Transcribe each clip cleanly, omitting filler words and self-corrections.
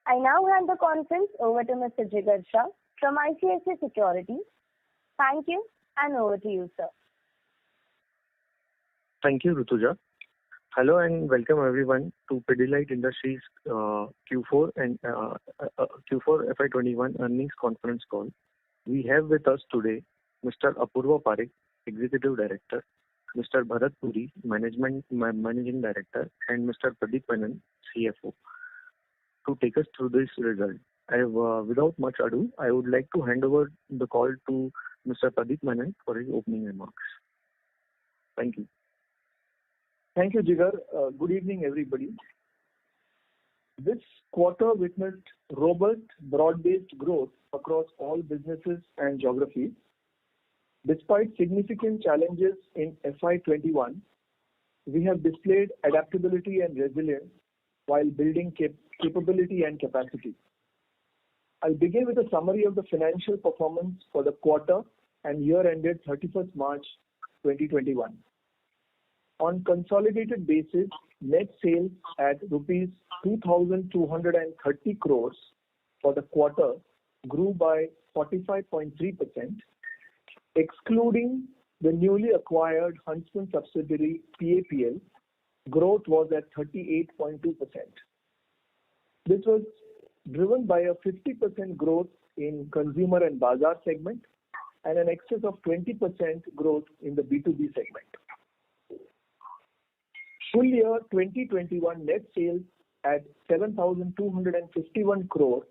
I now hand the conference over to Mr. Jigar Shah from ICICI Securities. Thank you, and over to you, sir. Thank you, Rutuja. Hello and welcome everyone to Pidilite Industries Q4 and Q4 FY21 earnings conference call. We have with us today Mr. Apurva Parekh, Executive Director, Mr. Bharat Puri, Managing Director, and Mr. Pradip Menon, CFO, to take us through this result. Without much ado, I would like to hand over the call to Mr. Pradip Menon for his opening remarks. Thank you. Thank you, Jigar. Good evening, everybody. This quarter witnessed robust, broad-based growth across all businesses and geographies. Despite significant challenges in FY21, we have displayed adaptability and resilience while building capability and capacity. I'll begin with a summary of the financial performance for the quarter and year ended 31st March 2021. On consolidated basis, net sales at rupees 2,230 crores for the quarter grew by 45.3%. Excluding the newly acquired Huntsman subsidiary PAPL, growth was at 38.2%. This was driven by a 50% growth in Consumer and Bazaar segment and an excess of 20% growth in the B2B segment. Full year 2021 net sales at 7,251 crore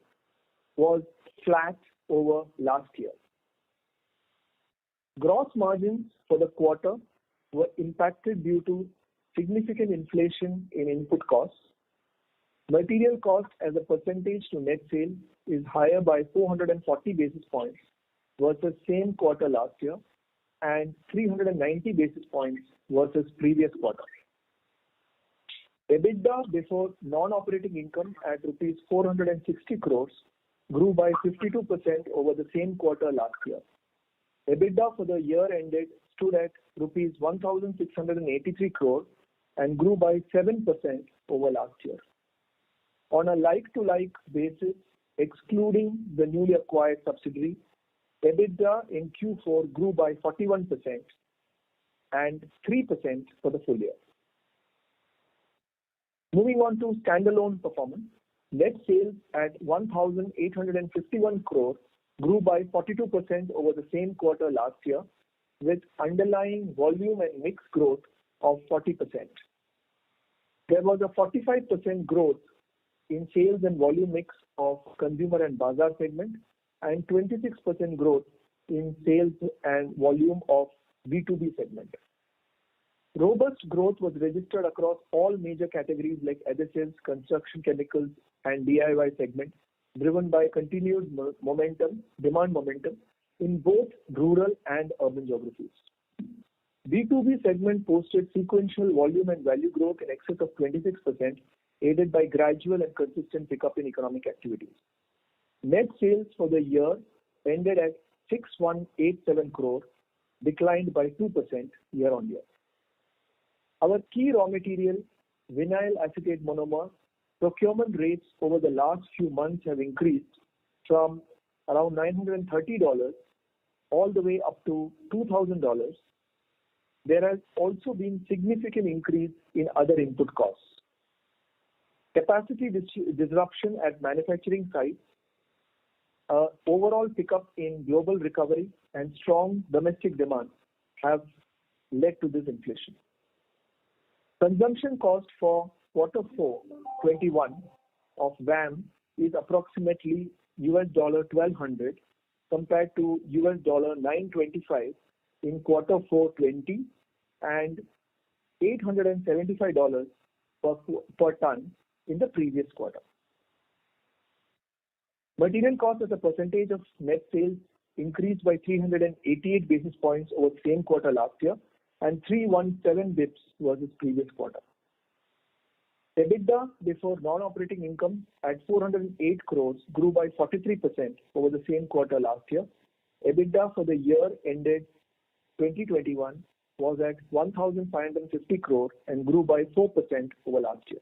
was flat over last year. Gross margins for the quarter were impacted due to significant inflation in input costs. Material cost as a percentage to net sales is higher by 440 basis points versus same quarter last year and 390 basis points versus previous quarter. EBITDA before non-operating income at rupees 460 crores grew by 52% over the same quarter last year. EBITDA for the year ended stood at rupees 1,683 crores and grew by 7% over last year. On a like-to-like basis, excluding the newly acquired subsidiary, EBITDA in Q4 grew by 41% and 3% for the full year. Moving on to standalone performance, net sales at 1,851 crore grew by 42% over the same quarter last year, with underlying volume and mix growth of 40%. There was a 45% growth in sales and volume mix of Consumer and Bazaar segment and 26% growth in sales and volume of B2B segment. Robust growth was registered across all major categories like adhesives, construction chemicals, and DIY segment, driven by continued demand momentum in both rural and urban geographies. B2B segment posted sequential volume and value growth in excess of 26%, aided by gradual and consistent pickup in economic activities. Net sales for the year ended at 6,187 crore, declined by 2% year-on-year. Our key raw material, vinyl acetate monomer, procurement rates over the last few months have increased from around $930 all the way up to $2,000. There has also been significant increase in other input costs. Capacity disruption at manufacturing sites, overall pickup in global recovery and strong domestic demand have led to this inflation. Consumption cost for Q4 21 of VAM is approximately $1,200 compared to $925 in Q4 20 and $875 per ton in the previous quarter. Material cost as a percentage of net sales increased by 388 basis points over the same quarter last year and 317 basis points versus previous quarter. EBITDA before non-operating income at 408 crores grew by 43% over the same quarter last year. EBITDA for the year ended 2021 was at 1,550 crore and grew by 4% over last year.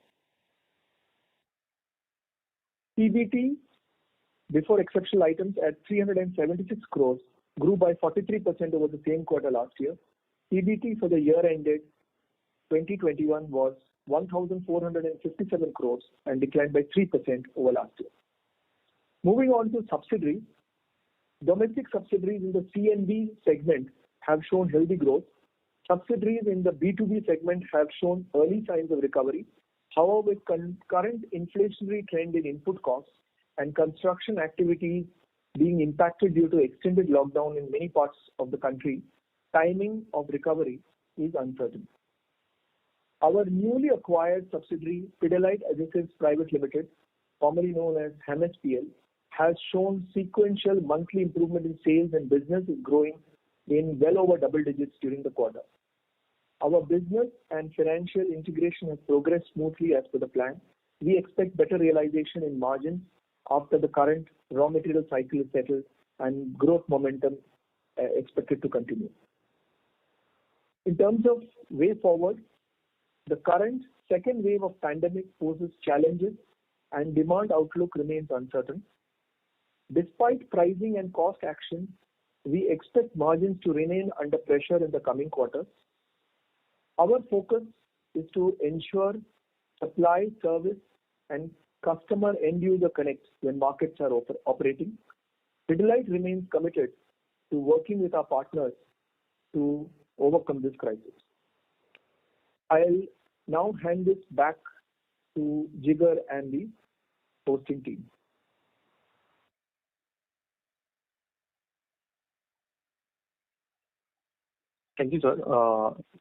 PBT before exceptional items at 376 crores grew by 43% over the same quarter last year. PBT for the year ended 2021 was 1,457 crores and declined by 3% over last year. Moving on to subsidiaries. Domestic subsidiaries in the C&B segment have shown healthy growth. Subsidiaries in the B2B segment have shown early signs of recovery. However, with current inflationary trend in input costs and construction activities being impacted due to extended lockdown in many parts of the country, timing of recovery is uncertain. Our newly acquired subsidiary, Pidilite Adhesives Private Limited, formerly known as HAMSPL, has shown sequential monthly improvement in sales and business is growing in well over double digits during the quarter. Our business and financial integration has progressed smoothly as per the plan. We expect better realization in margins after the current raw material cycle is settled and growth momentum expected to continue. In terms of way forward, the current second wave of pandemic poses challenges and demand outlook remains uncertain. Despite pricing and cost action, we expect margins to remain under pressure in the coming quarters. Our focus is to ensure supply, service, and customer end-user connect when markets are operating. Pidilite remains committed to working with our partners to overcome this crisis. I'll now hand this back to Jigar and the hosting team. Thank you, sir.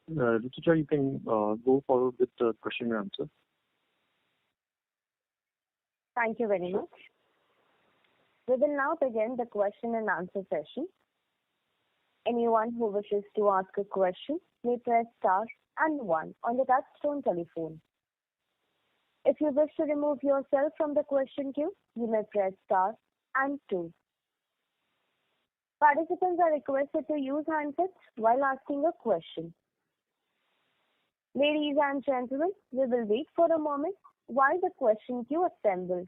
Rutuja, you can go forward with the question and answer. Thank you very much. We will now begin the question and answer session. Anyone who wishes to ask a question may press star and 1 on the touchtone telephone. If you wish to remove yourself from the question queue, you may press star and 2. Participants are requested to use handsets while asking a question. Ladies and gentlemen, we will wait for a moment while the question queue assembles.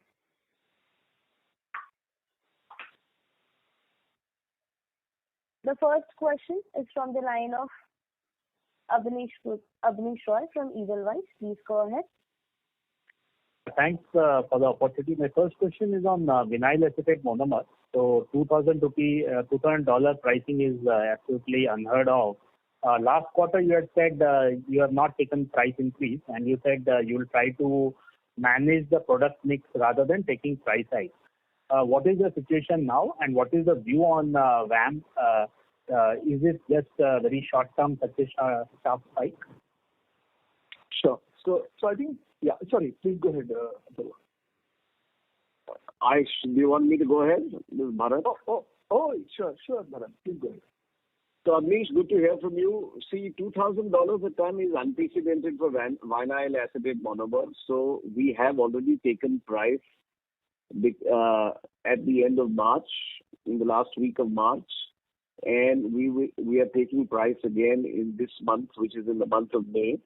The first question is from the line of Abneesh Roy from Edelweiss. Please go ahead. Thanks for the opportunity. My first question is on vinyl acetate monomer. So $2,000 pricing is absolutely unheard of. Last quarter you had said you have not taken price increase, and you said you will try to manage the product mix rather than taking price hike. What is the situation now, and what is the view on VAM? Is it just very short term, such a sharp spike? Sure. So I think, yeah. Sorry, please go ahead. Do you want me to go ahead? This is Bharat. Sure, Bharat. Please go ahead. So Abneesh, good to hear from you. See, $2,000 a ton is unprecedented for vinyl acetate monomer. So we have already taken price at the end of March, in the last week of March, and we are taking price again in this month, which is in the month of May.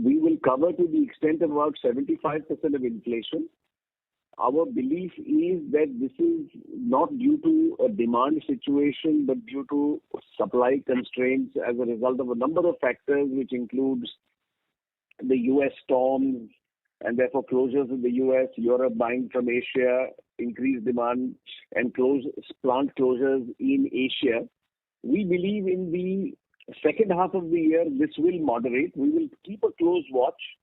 We will cover to the extent of about 75% of inflation. Our belief is that this is not due to a demand situation, but due to supply constraints as a result of a number of factors, which includes the US storms and therefore closures in the US, Europe buying from Asia, increased demand, and plant closures in Asia. We believe in the second half of the year, this will moderate. We will keep a close watch.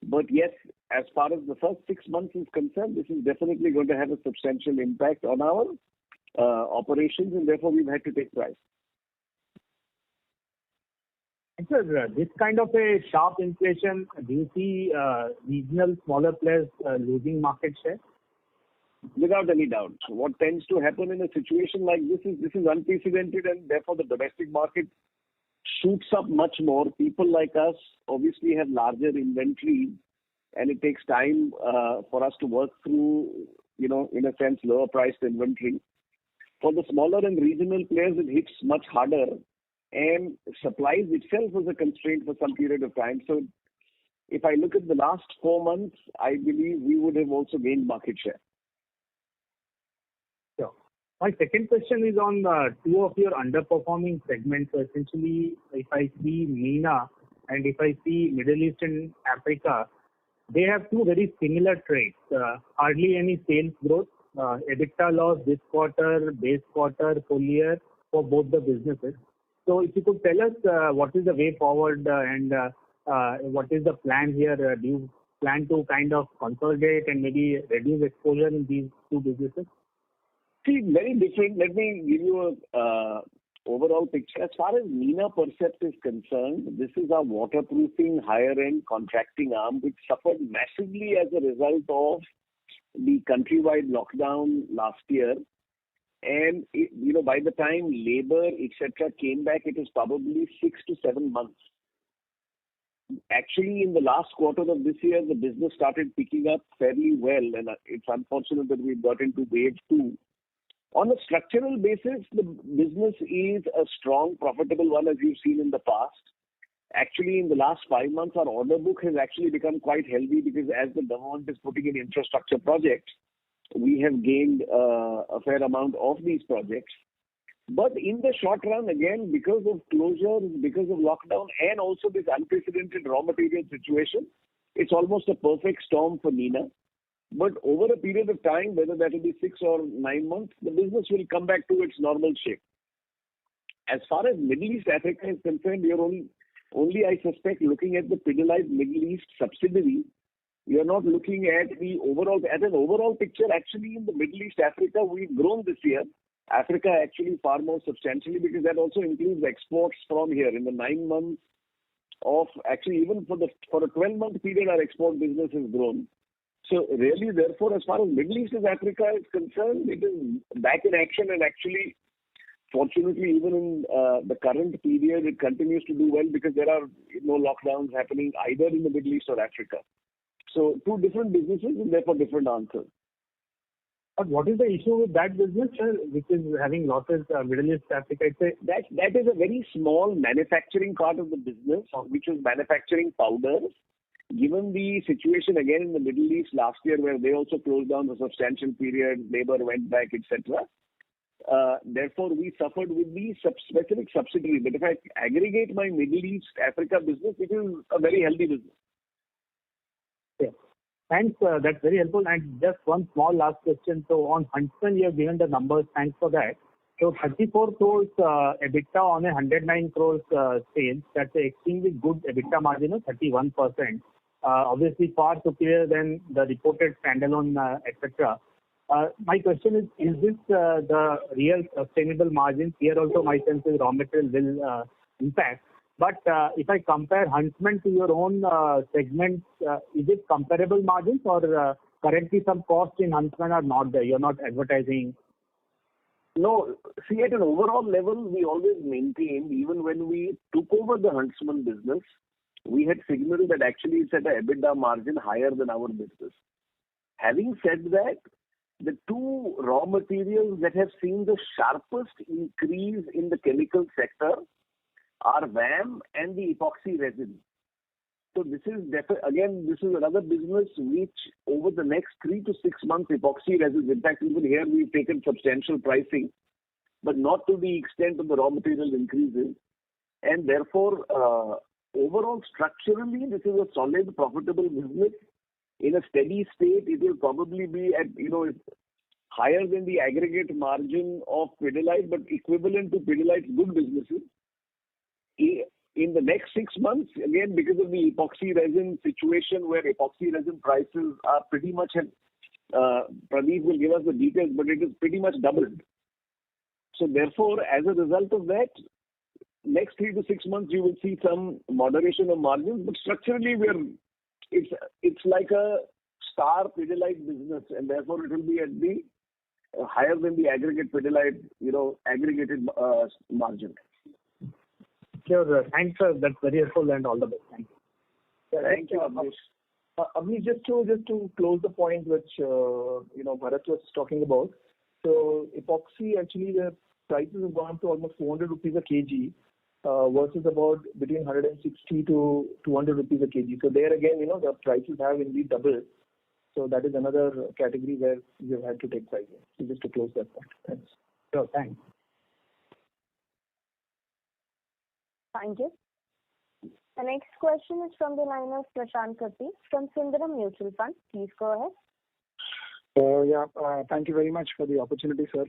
But yes, as far as the first 6 months is concerned, this is definitely going to have a substantial impact on our operations, and therefore we've had to take price. And sir, this kind of a sharp inflation, do you see regional smaller players losing market share? Without any doubt. So what tends to happen in a situation like this is unprecedented, and therefore the domestic market shoots up much more. People like us obviously have larger inventory, and it takes time for us to work through, in a sense, lower priced inventory. For the smaller and regional players, it hits much harder, and supplies itself was a constraint for some period of time. So if I look at the last 4 months, I believe we would have also gained market share. Sure. My second question is on two of your underperforming segments. So essentially, if I see MENA and if I see Middle East and Africa, they have two very similar traits. Hardly any sales growth, EBITDA loss this quarter, base quarter, full year for both the businesses. So if you could tell us what is the way forward and what is the plan here? Do you plan to kind of consolidate and maybe reduce exposure in these two businesses? See, very different. Let me give you a overall picture. As far as MENA Percept is concerned, this is our waterproofing higher-end contracting arm, which suffered massively as a result of the countrywide lockdown last year. And by the time labor, etc., came back, it was probably 6 to 7 months. Actually, in the last quarter of this year, the business started picking up fairly well, and it's unfortunate that we got into wave 2. On a structural basis, the business is a strong, profitable one, as you've seen in the past. Actually, in the last 5 months, our order book has actually become quite healthy because as the government is putting in infrastructure projects, we have gained a fair amount of these projects. But in the short run, again, because of closures, because of lockdown, and also this unprecedented raw material situation, it's almost a perfect storm for MENA. But over a period of time, whether that will be 6 or 9 months, the business will come back to its normal shape. As far as Middle East Africa is concerned, you're only I suspect, looking at the Pidilite Middle East subsidiary. You're not looking at the overall. At an overall picture, actually, in the Middle East Africa, we've grown this year. Africa actually far more substantially because that also includes exports from here. In the 9 months of, actually even for a 12-month period, our export business has grown. So really, therefore, as far as Middle East Africa is concerned, it is back in action, and actually, fortunately, even in the current period, it continues to do well because there are no lockdowns happening either in the Middle East or Africa. So two different businesses and therefore different answers. But what is the issue with that business, which is having losses, Middle East Africa? That is a very small manufacturing part of the business, which is manufacturing powders. Given the situation again in the Middle East last year, where they also closed down for a substantial period, labor went back, etc. Therefore, we suffered with the specific subsidiary. But if I aggregate my Middle East Africa business, it is a very healthy business. Yeah. Thanks. That's very helpful. And just one small last question. So on Huntsman, you have given the numbers. Thanks for that. So 34 crores EBITDA on a 109 crores sales. That's an extremely good EBITDA margin of 31%. Obviously, far superior than the reported standalone, etc. My question is this the real sustainable margins? Here also, my sense is raw material will impact. But if I compare Huntsman to your own segments, is it comparable margins, or currently some costs in Huntsman are not there? You're not advertising. No, see, at an overall level, we always maintained, even when we took over the Huntsman business, we had signaled that actually it's at an EBITDA margin higher than our business. Having said that, the two raw materials that have seen the sharpest increase in the chemical sector are VAM and the epoxy resin. So this is again, this is another business which over the next 3 to 6 months, epoxy resins, in fact, even here we've taken substantial pricing, but not to the extent of the raw material increases. And therefore, overall, structurally, this is a solid, profitable business. In a steady state, it will probably be at, higher than the aggregate margin of Pidilite, but equivalent to Pidilite's good businesses. In the next 6 months, again, because of the epoxy resin situation where epoxy resin prices are pretty much, Pradeep will give us the details, but it is pretty much doubled. So therefore, as a result of that, next 3 to 6 months, you will see some moderation of margins, but structurally, it's like a star Pidilite business, and therefore it will be at the higher than the aggregate Pidilite, aggregated margin. Sure. Thanks, sir. That's very helpful, and all the best. Thank you. Thank you, Abneesh. Abneesh, just to close the point which Bharat was talking about. So epoxy, actually the prices have gone up to almost 400 rupees a kg. versus about between 160 to 200 rupees a kg. So there again, the prices have indeed doubled. So that is another category where we have had to take pricing. So just to close that point. Thanks. Sure, thanks. Thank you. The next question is from the line of Prashant Katti from Sundaram Mutual Fund. Please go ahead. Thank you very much for the opportunity, sir.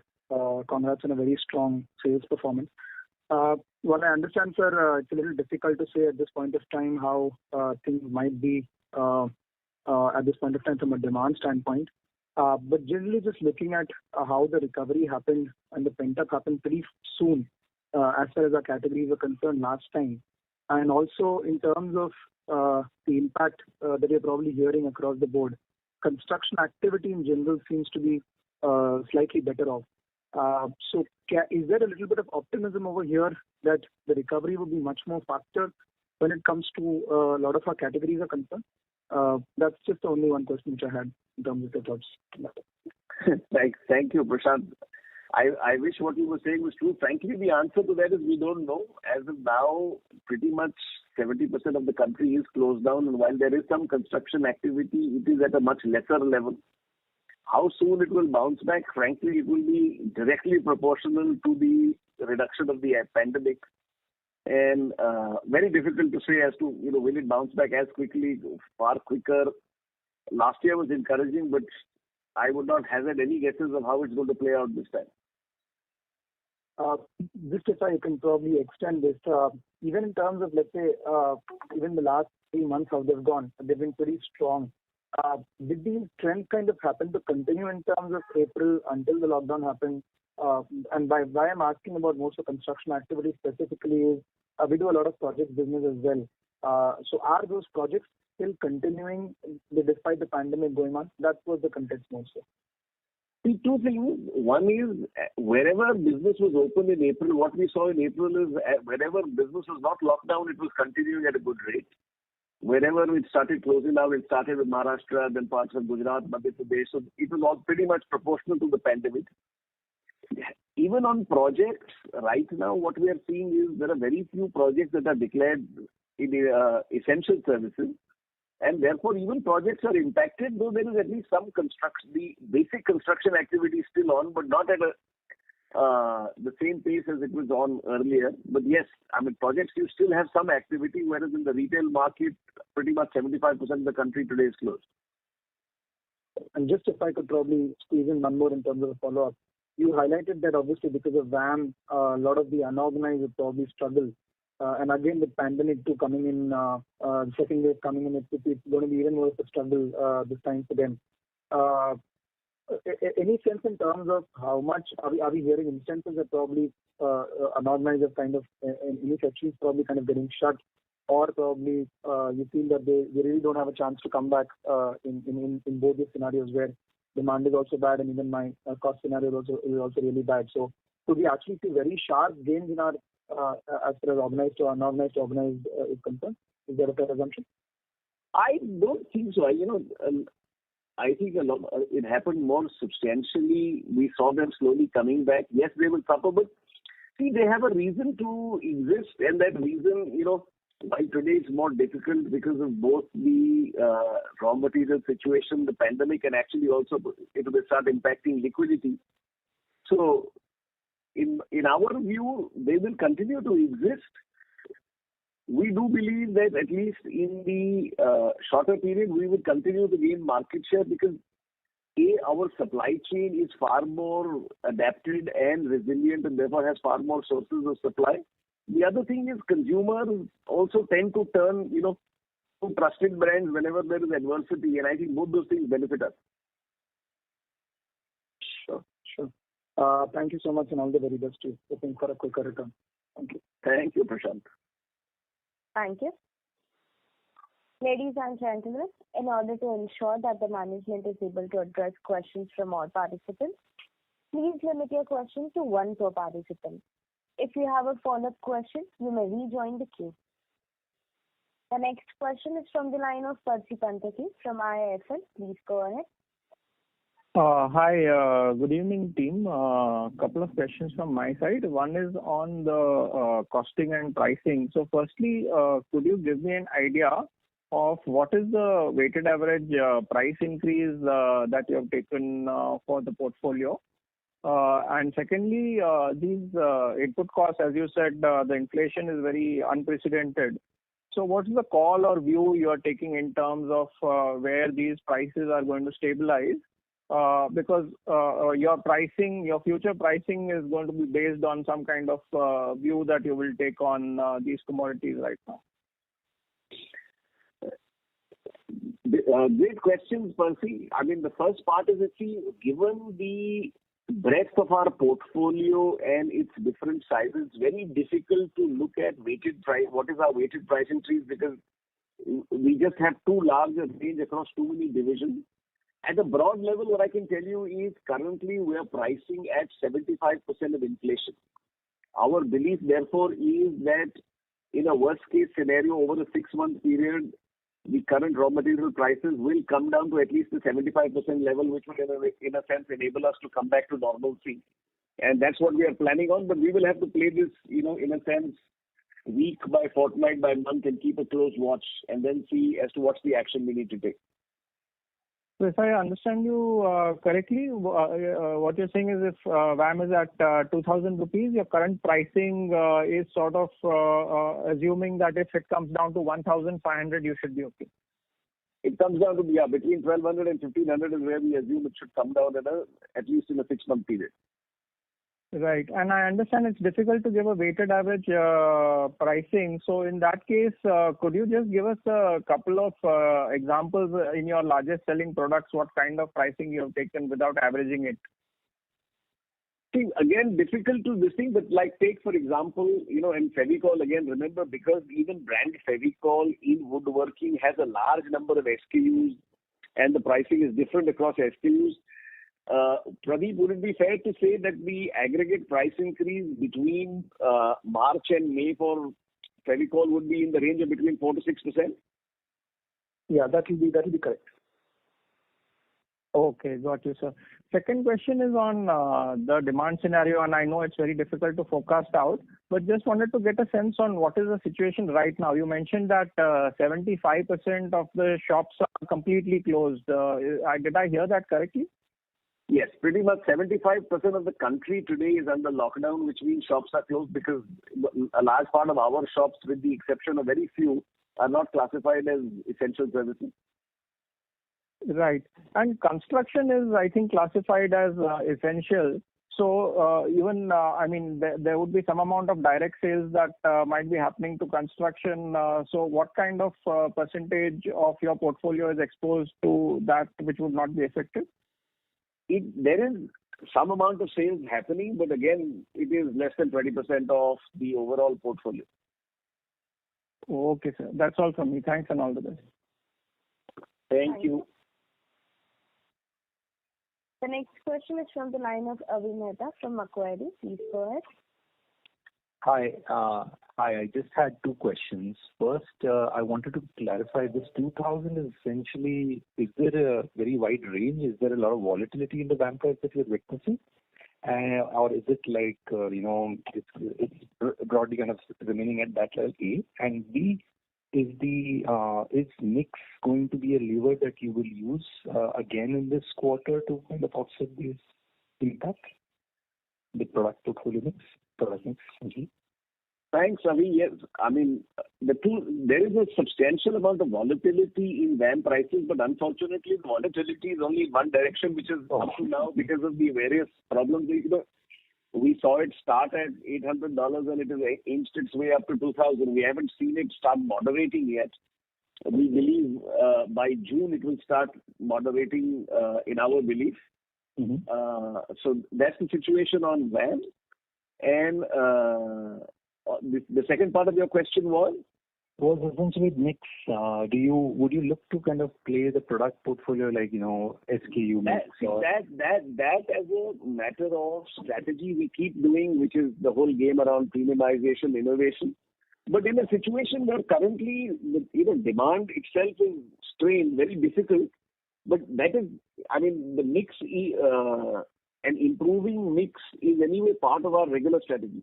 Congrats on a very strong sales performance. What I understand, sir, it's a little difficult to say at this point of time how things might be at this point of time from a demand standpoint. But generally, just looking at how the recovery happened and the pent-up happened pretty soon as far as our categories are concerned last time. And also in terms of the impact that you're probably hearing across the board, construction activity in general seems to be slightly better off. So is there a little bit of optimism over here that the recovery will be much more faster when it comes to a lot of our categories are concerned? That's just the only one question which I had in terms of the thoughts. Thank you, Prashant. I wish what you were saying was true. Frankly, the answer to that is we don't know. As of now, pretty much 70% of the country is closed down, and while there is some construction activity, it is at a much lesser level. How soon it will bounce back, frankly, it will be directly proportional to the reduction of the pandemic. And very difficult to say as to, will it bounce back as quickly, far quicker. Last year was encouraging, but I would not hazard any guesses of how it's going to play out this time. Just if I can probably extend this, even in terms of, let's say, even the last 3 months how they've gone, they've been pretty strong. Did these trends kind of happen to continue in terms of April until the lockdown happened? And why I'm asking about most of construction activity specifically is we do a lot of project business as well. So are those projects still continuing despite the pandemic going on? That was the context mostly. See, two things. One is wherever business was open in April, what we saw in April is wherever business was not locked down, it was continuing at a good rate. Wherever it started closing down, it started with Maharashtra, then parts of Gujarat, Madhya Pradesh. So it was all pretty much proportional to the pandemic. Even on projects, right now, what we are seeing is there are very few projects that are declared in essential services. And therefore, even projects are impacted, though there is at least some construction. The basic construction activity is still on, but not at the same pace as it was on earlier. But yes, projects, you still have some activity, whereas in the retail market, pretty much 75% of the country today is closed. And just if I could probably squeeze in one more in terms of a follow-up. You highlighted that obviously because of VAM, a lot of the unorganized would probably struggle. And again, with pandemic too coming in, second wave coming in, it's going to be even more of a struggle this time for them. Any sense in terms of how much are we hearing instances that probably unorganized are kind of in sections probably kind of getting shut, or probably you feel that they really don't have a chance to come back in both these scenarios where demand is also bad and even my cost scenario is also really bad. So could we actually see very sharp gains in our as far as organized to unorganized to organized is concerned? Is that a fair assumption? I don't think so. I think it happened more substantially. We saw them slowly coming back. Yes, they will suffer, but see, they have a reason to exist, and that reason, why today it's more difficult because of both the raw material situation, the pandemic, and actually also it will start impacting liquidity. So, in our view, they will continue to exist. We do believe that at least in the shorter period, we will continue to gain market share because our supply chain is far more adapted and resilient and therefore has far more sources of supply. The other thing is consumers also tend to turn, to trusted brands whenever there is adversity, and I think both those things benefit us. Sure. Thank you so much and all the very best to you. Hoping for a quicker return. Thank you. Thank you, Prashant. Thank you. Ladies and gentlemen, in order to ensure that the management is able to address questions from all participants, please limit your question to one per participant. If you have a follow-up question, you may rejoin the queue. The next question is from the line of Percy Panthaki from IIFL. Please go ahead. Hi, good evening, team. Couple of questions from my side. One is on the costing and pricing. So firstly, could you give me an idea of what is the weighted average price increase that you have taken for the portfolio? And secondly, these input costs, as you said, the inflation is very unprecedented. So what is the call or view you are taking in terms of where these prices are going to stabilize? Because your future pricing is going to be based on some kind of view that you will take on these commodities right now. Great questions, Percy. I mean, the first part is that, see, given the breadth of our portfolio and its different sizes, very difficult to look at weighted price. What is our weighted price increase? Because we just have too large a range across too many divisions. At a broad level, what I can tell you is currently we are pricing at 75% of inflation. Our belief, therefore, is that in a worst case scenario over a 6-month period, the current raw material prices will come down to at least the 75% level, which will in a sense enable us to come back to normalcy. And that's what we are planning on. But we will have to play this, in a sense, week by fortnight by month and keep a close watch and then see as to what's the action we need to take. So if I understand you correctly, what you're saying is if VAM is at 2,000 rupees, your current pricing is sort of assuming that if it comes down to 1,500, you should be okay. It comes down to, between 1,200 and 1,500 is where we assume it should come down at least in a 6-month period. Right. And I understand it's difficult to give a weighted average pricing. So in that case, could you just give us a couple of examples in your largest selling products, what kind of pricing you have taken without averaging it? See, again, difficult to this thing, but like take, for example, in Fevicol, again, remember, because even brand Fevicol in woodworking has a large number of SKUs and the pricing is different across SKUs. Pradeep, would it be fair to say that the aggregate price increase between March and May for Fevicol would be in the range of between 4 to 6%? Yeah, that will be correct. Okay, got you, sir. Second question is on the demand scenario, and I know it's very difficult to forecast out, but just wanted to get a sense on what is the situation right now. You mentioned that 75% of the shops are completely closed. Did I hear that correctly? Yes, pretty much 75% of the country today is under lockdown, which means shops are closed because a large part of our shops, with the exception of very few, are not classified as essential services. Right. And construction is, I think, classified as essential. So there would be some amount of direct sales that might be happening to construction. So what kind of percentage of your portfolio is exposed to that which would not be affected? There is some amount of sales happening, but again, it is less than 20% of the overall portfolio. Okay, sir. That's all from me. Thanks and all the best. Thank you. The next question is from the line of Avi Mehta from Macquarie. Please go ahead. Hi. I just had two questions. First, I wanted to clarify this 2,000 is essentially, is there a very wide range? Is there a lot of volatility in the VAM price that you're witnessing? Or is it like, it's broadly kind of remaining at that level, A? And B, is mix going to be a lever that you will use again in this quarter to kind of offset this impact? The product portfolio mix, product mix, essentially. Thanks, Avi. Yes, I mean, there is a substantial amount of volatility in VAM prices, but unfortunately, the volatility is only in one direction, which is up to now because of the various problems. We saw it start at $800 and it has inched its way up to 2,000. We haven't seen it start moderating yet. We believe by June it will start moderating in our belief. Mm-hmm. So that's the situation on VAM. And the second part of your question was essentially mix. Would you look to kind of play the product portfolio like SKU mix? That as a matter of strategy we keep doing, which is the whole game around premiumization, innovation. But in a situation where currently demand itself is strained, very difficult. But that is the mix and improving mix is anyway part of our regular strategy.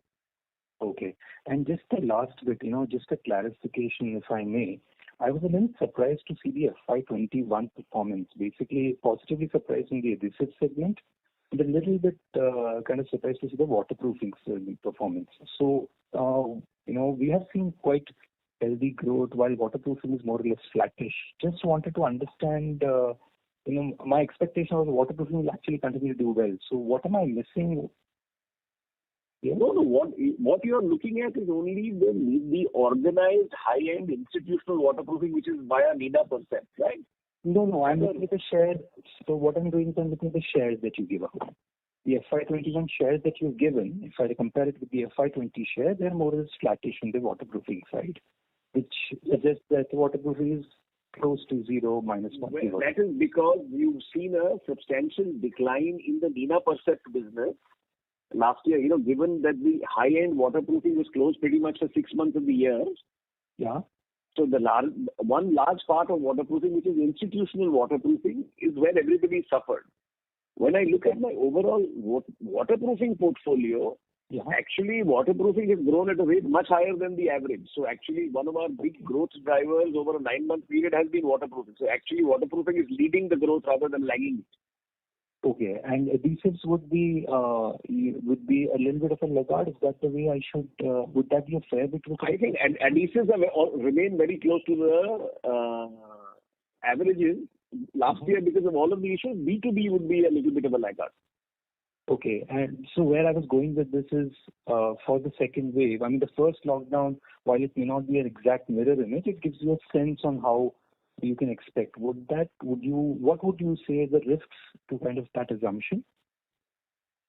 Okay. And just the last bit, just a clarification, if I may. I was a little surprised to see the FY21 performance, basically positively surprised in the adhesive segment, and a little bit kind of surprised to see the waterproofing segment performance. So, we have seen quite healthy growth while waterproofing is more or less flattish. Just wanted to understand, my expectation was waterproofing will actually continue to do well. So what am I missing? Yeah. No. What you are looking at is only the organized high-end institutional waterproofing, which is via Nina Percept, right? No. I'm looking at the shares. So what I'm doing is I'm looking at the shares that you give out. The FY21 shares that you've given, if I compare it with the FY20 share, they're more or less flattish on the waterproofing side, which suggests that waterproofing is close to zero, minus 1. Well, that is because you've seen a substantial decline in the Nina Percept business last year. Given that the high-end waterproofing was closed pretty much for 6 months of the year. Yeah. So one large part of waterproofing, which is institutional waterproofing, is where everybody suffered. When I look at my overall waterproofing portfolio, actually waterproofing has grown at a rate much higher than the average. So actually one of our big growth drivers over a 9-month period has been waterproofing. So actually waterproofing is leading the growth rather than lagging it. Okay, and adhesives would be a little bit of a laggard. Is that the way I should? Would that be a fair bit? I think adhesives remain very close to the averages. Last year, because of all of the issues, B2B would be a little bit of a laggard. Okay, and so where I was going with this is for the second wave. I mean, the first lockdown, while it may not be an exact mirror image, it gives you a sense on how you can expect. What would you say the risks to kind of that assumption?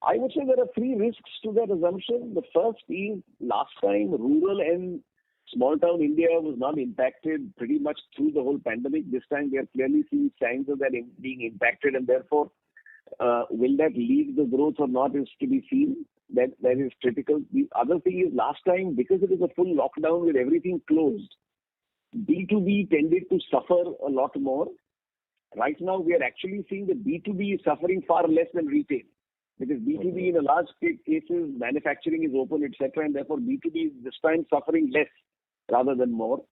I would say there are 3 risks to that assumption. The first is last time rural and small town India was not impacted pretty much through the whole pandemic. This time we are clearly seeing signs of that being impacted, and therefore will that lead the growth or not is to be seen. That is critical. The other thing is last time, because it was a full lockdown with everything closed, B2B tended to suffer a lot more. Right now, we are actually seeing that B2B is suffering far less than retail. Because B2B in a large cases, manufacturing is open, etc. And therefore, B2B is this time suffering less rather than more.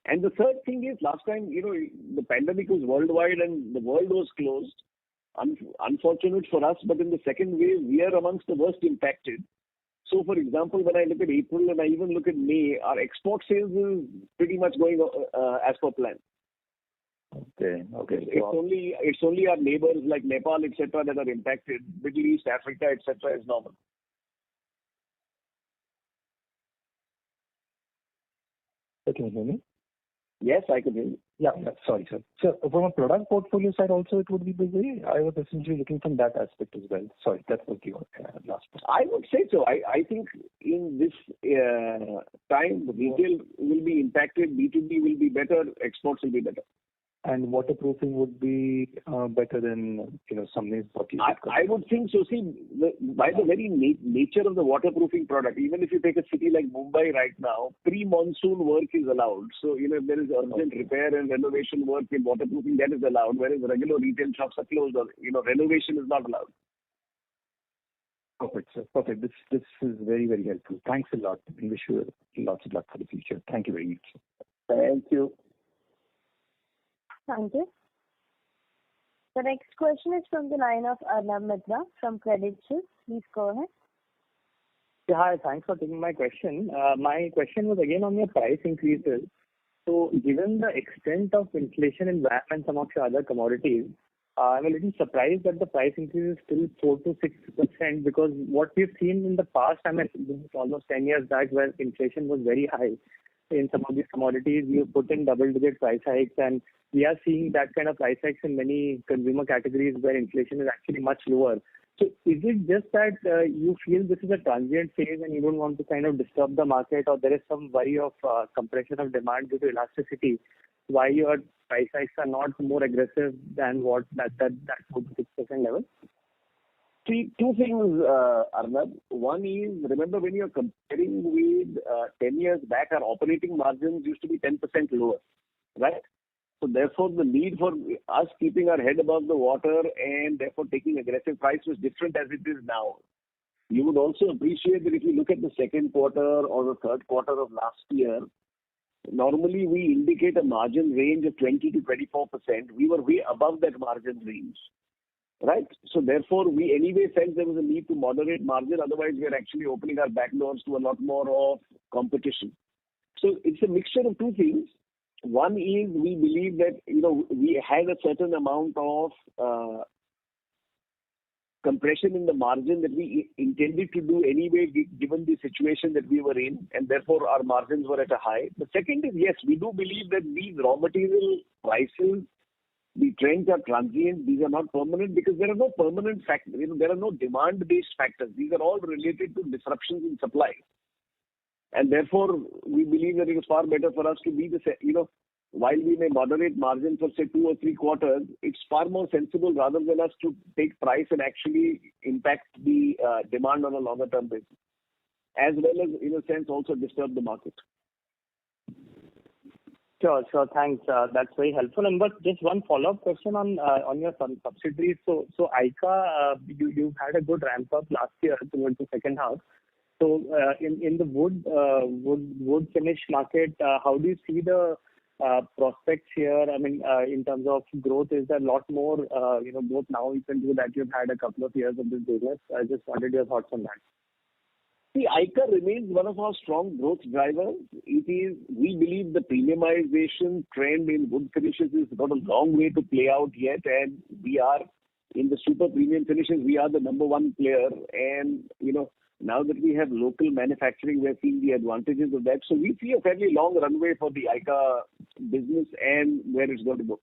And the third thing is, last time, the pandemic was worldwide and the world was closed. Unfortunate for us, but in the second wave, we are amongst the worst impacted. So, for example, when I look at April and I even look at May, our export sales is pretty much going as per plan. Okay. It's only our neighbors like Nepal, etc., that are impacted. Middle East, Africa, etc., is normal. Can you hear me? Yes, I can hear you. Yeah. Sorry, sir. So from a product portfolio side also it would be the way? I was essentially looking from that aspect as well. Sorry, that was your last point. I would say so. I think in this time, retail will be impacted, B2B will be better, exports will be better. And waterproofing would be better than something what you I would think so. See, by the very nature of the waterproofing product, even if you take a city like Mumbai right now, pre-monsoon work is allowed. So, if there is urgent repair and renovation work in waterproofing, that is allowed, whereas regular retail shops are closed or, renovation is not allowed. Perfect, sir. Perfect. This is very, very helpful. Thanks a lot. I wish you lots of luck for the future. Thank you very much, sir. Thank you. Thank you. The next question is from the line of Arnab Mitra from Credit Suisse. Please go ahead. Yeah, hi. Thanks for taking my question. My question was again on your price increases. So, given the extent of inflation in VAM and some of your other commodities, I'm a little surprised that the price increase is still 4 to 6%, because what we've seen in the past, this is almost 10 years back, where inflation was very high in some of these commodities, you put in double-digit price hikes, and we are seeing that kind of price hikes in many consumer categories where inflation is actually much lower. So is it just that you feel this is a transient phase and you don't want to kind of disturb the market, or there is some worry of compression of demand due to elasticity, why your price hikes are not more aggressive than what that 4 to 6% level? See, 2 things, Arnab. One is, remember when you're comparing with 10 years back, our operating margins used to be 10% lower, right? So therefore, the need for us keeping our head above the water and therefore taking aggressive price was different as it is now. You would also appreciate that if you look at the second quarter or the third quarter of last year, normally we indicate a margin range of 20 to 24%. We were way above that margin range, right? So therefore, we anyway felt there was a need to moderate margin. Otherwise, we are actually opening our back doors to a lot more of competition. So it's a mixture of two things. One is we believe that, we had a certain amount of compression in the margin that we intended to do anyway, given the situation that we were in, and therefore our margins were at a high. The second is, yes, we do believe that these raw material prices, the trends are transient. These are not permanent because there are no permanent factors. There are no demand-based factors. These are all related to disruptions in supply. And therefore, we believe that it is far better for us to be while we may moderate margin for say 2 or 3 quarters, it's far more sensible rather than us to take price and actually impact the demand on a longer term basis, as well as in a sense also disturb the market. Sure. Thanks. That's very helpful. But just one follow-up question on your subsidiaries. So ICA, you had a good ramp up last year towards the second half. So in the wood finish market, how do you see the prospects here? I mean, in terms of growth, is there a lot more, both now you can do that you've had a couple of years of this business? I just wanted your thoughts on that. See, ICA remains one of our strong growth drivers. We believe the premiumization trend in wood finishes has got a long way to play out yet, and we are in the super premium finishes. We are the number one player, and now that we have local manufacturing, we are seeing the advantages of that. So we see a fairly long runway for the ICA business and where it's going to go.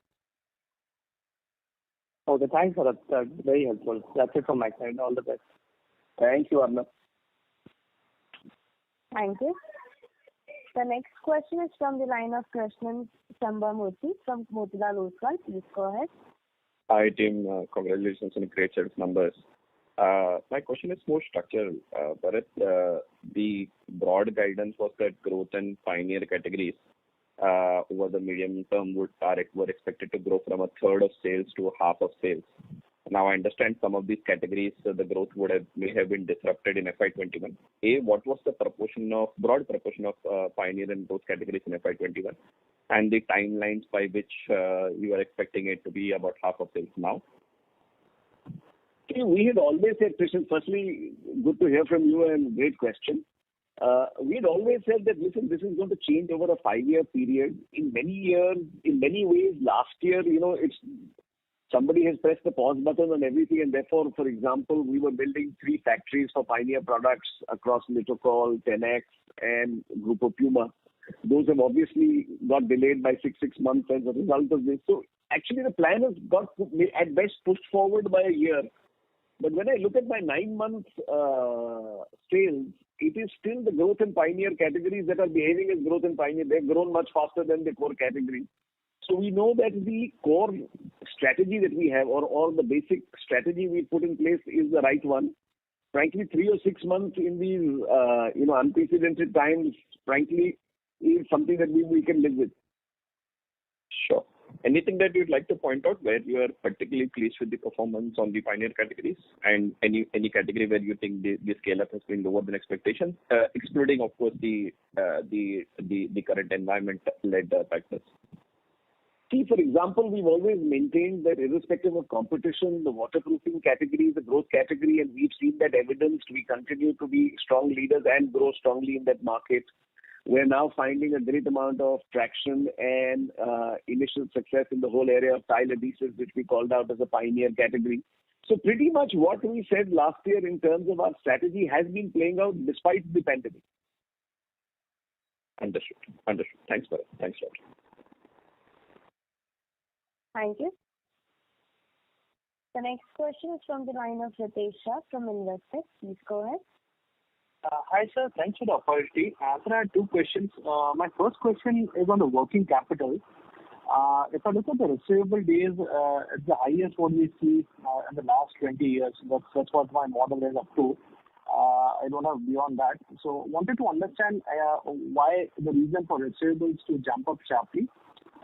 Okay, thanks for that. That's very helpful. That's it from my side. All the best. Thank you, Arnab. Thank you. The next question is from the line of Krishnan Sambamoorthy from Motilal Oswal. Please go ahead. Hi, team. Congratulations on a great set of numbers. My question is more structural. Bharat, the broad guidance was that growth and pioneer categories over the medium term were expected to grow from a third of sales to half of sales. Now I understand some of these categories, the growth may have been disrupted in FY21. What was the broad proportion of pioneer and growth categories in FY21, and the timelines by which you are expecting it to be about half of sales now? We had always said, Krishnan, firstly, good to hear from you and great question. We had always said that, listen, this is going to change over a 5-year period. In many ways, last year, somebody has pressed the pause button on everything, and therefore, for example, we were building 3 factories for pioneer products across Litokol, Tenax, and Grupo Puma. Those have obviously got delayed by 6 months as a result of this. So actually, the plan has got at best pushed forward by a year. But when I look at my 9-month sales, it is still the growth in pioneer categories that are behaving as growth in pioneer. They've grown much faster than the core category. So we know that the core strategy that we have or the basic strategy we put in place is the right one. Frankly, 3 or 6 months in these unprecedented times, frankly, is something that we can live with. Sure. Anything that you'd like to point out where you are particularly pleased with the performance on the pioneer categories, and any category where you think the scale up has been lower than expectations, excluding of course the current environment-led factors? See, for example, we've always maintained that irrespective of competition, the waterproofing category is a growth category, and we've seen that evidenced. We continue to be strong leaders and grow strongly in that market. We're now finding a great amount of traction and initial success in the whole area of tile adhesives, which we called out as a pioneer category. So pretty much what we said last year in terms of our strategy has been playing out despite the pandemic. Understood. Thanks, Bharat. Thanks, Raj. Thank you. The next question is from the line of Ritesh Shah from Investec. Please go ahead. Hi, sir. Thanks for the opportunity. I have 2 questions. My first question is on the working capital. If I look at the receivable days, it's the highest what we see in the last 20 years. That's what my model is up to. I don't have beyond that. So wanted to understand why the reason for receivables to jump up sharply.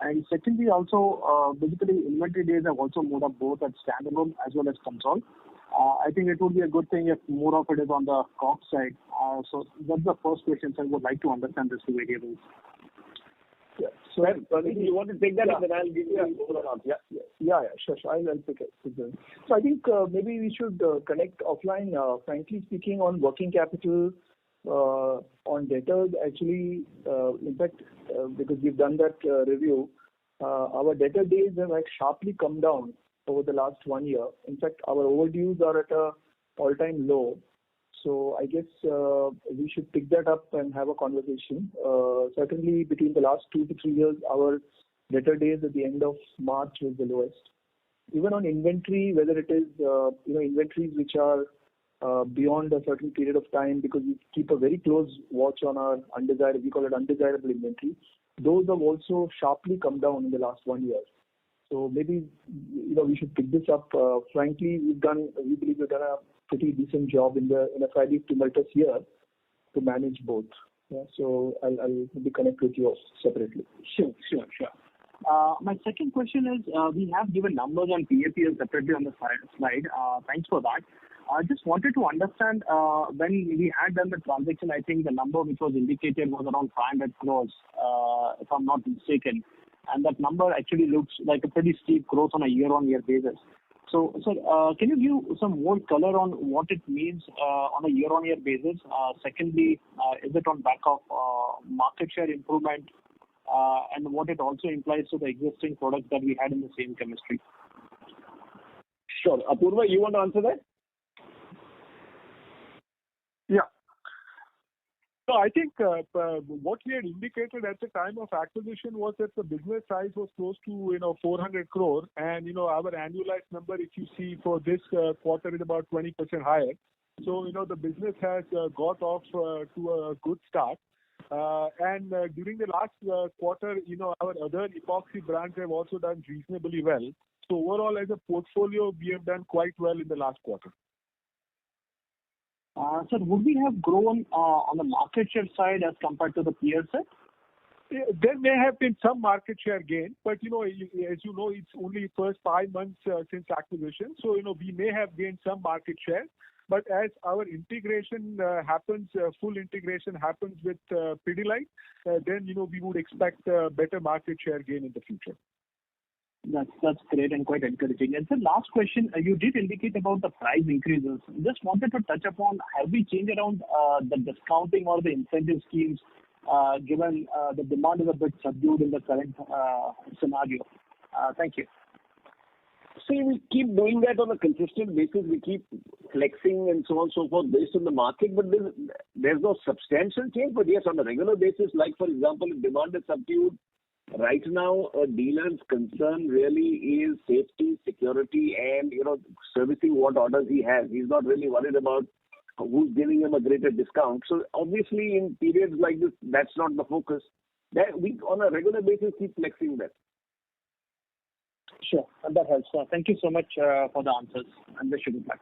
And secondly, also, basically, inventory days have also moved up both at standalone as well as console. I think it would be a good thing if more of it is on the COGS side. So that's the first question. So I would like to understand these two variables. Yeah. So, Pradeep, you want to take that, and then I'll give you an answer. Yeah, sure. I'll pick it. So I think maybe we should connect offline. Frankly speaking, on working capital, on debtors, actually, in fact, because we've done that review, our debtor days have sharply come down over the last 1 year. In fact, our overdues are at a all-time low. So I guess we should pick that up and have a conversation. Certainly, between the last 2 to 3 years, our debtor days at the end of March was the lowest. Even on inventory, whether it is inventories which are beyond a certain period of time, because we keep a very close watch on our undesirable, we call it undesirable inventory. Those have also sharply come down in the last 1 year. So maybe we should pick this up. Frankly, we believe we've done a pretty decent job in a fairly tumultuous year to manage both. Yeah, so I'll maybe connect with you separately. Sure. My second question is, we have given numbers on PAPL separately on the slide. Thanks for that. I just wanted to understand, when we had done the transaction, I think the number which was indicated was around 500 crores, if I'm not mistaken. And that number actually looks like a pretty steep growth on a year-on-year basis. So, can you give some more color on what it means on a year-on-year basis? Secondly, is it on back of market share improvement, and what it also implies to the existing products that we had in the same chemistry? Sure. Apurva, you want to answer that? Yeah. So I think what we had indicated at the time of acquisition was that the business size was close to 400 crore, and our annualized number, if you see for this quarter, is about 20% higher. So the business has got off to a good start. And during the last quarter, our other epoxy brands have also done reasonably well. So overall, as a portfolio, we have done quite well in the last quarter. Sir, would we have grown on the market share side as compared to the peer set? There may have been some market share gain, but as you know, it's only first 5 months since acquisition. So we may have gained some market share, but as our integration happens, full integration happens with Pidilite, then we would expect better market share gain in the future. That's great and quite encouraging. And sir, last question, you did indicate about the price increases. Just wanted to touch upon, have we changed around the discounting or the incentive schemes, given the demand is a bit subdued in the current scenario? Thank you. See, we keep doing that on a consistent basis. We keep flexing and so on and so forth based on the market, but there's no substantial change. But yes, on a regular basis, like for example, if demand is subdued, right now a dealer's concern really is safety, security, and servicing what orders he has. He's not really worried about who's giving him a greater discount. So obviously, in periods like this, that's not the focus. That we, on a regular basis, keep flexing that. Sure, that helps. Thank you so much for the answers, and wish you good luck.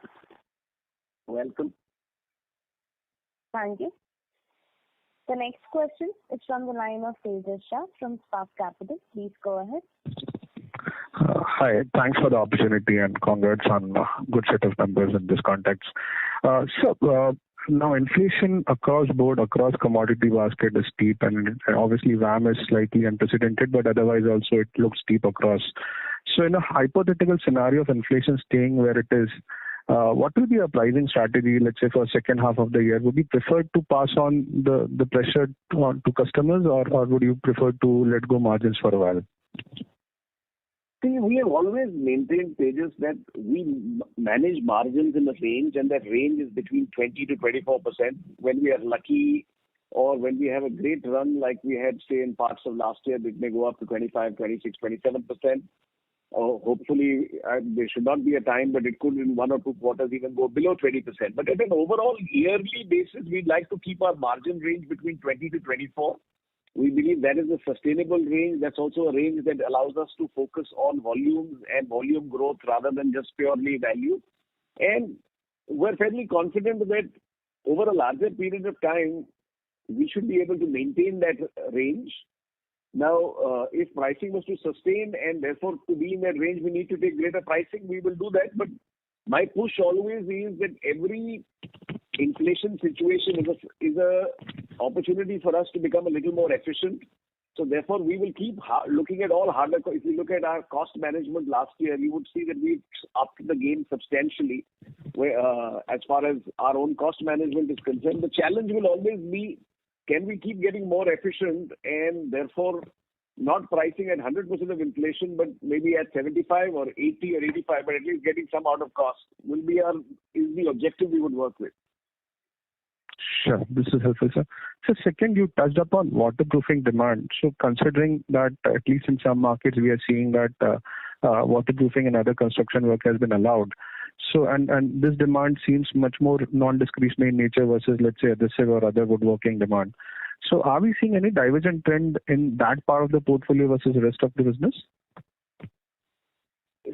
Welcome. Thank you. The next question is from the line of Tejas Shah from Spark Capital. Please go ahead. Hi. Thanks for the opportunity and congrats on a good set of numbers in this context. Now inflation across board, across commodity basket is steep, and obviously VAM is slightly unprecedented, but otherwise also it looks steep across. So in a hypothetical scenario of inflation staying where it is, what will be your pricing strategy, let's say for second half of the year? Would you prefer to pass on the pressure to customers, or would you prefer to let go margins for a while? See, we have always maintained, Tejas, that we manage margins in a range, and that range is between 20 to 24%. When we are lucky or when we have a great run like we had, say, in parts of last year, it may go up to 25, 26, 27%. Hopefully, there should not be a time, but it could in 1 or 2 quarters even go below 20%. But at an overall yearly basis, we'd like to keep our margin range between 20 to 24. We believe that is a sustainable range. That's also a range that allows us to focus on volumes and volume growth rather than just purely value. And we're fairly confident that over a larger period of time, we should be able to maintain that range. Now, if pricing was to sustain and therefore to be in that range, we need to take greater pricing, we will do that. But my push always is that every inflation situation is a opportunity for us to become a little more efficient. So therefore, we will keep looking at all harder. If you look at our cost management last year, you would see that we've upped the game substantially. As far as our own cost management is concerned, the challenge will always be, can we keep getting more efficient and therefore not pricing at 100% of inflation, but maybe at 75 or 80 or 85, but at least getting some out of cost is the objective we would work with. Sure. This is helpful, sir. So second, you touched upon waterproofing demand. So considering that at least in some markets we are seeing that waterproofing and other construction work has been allowed. So and this demand seems much more non-discretionary in nature versus, let's say, adhesive or other woodworking demand. So are we seeing any divergent trend in that part of the portfolio versus the rest of the business?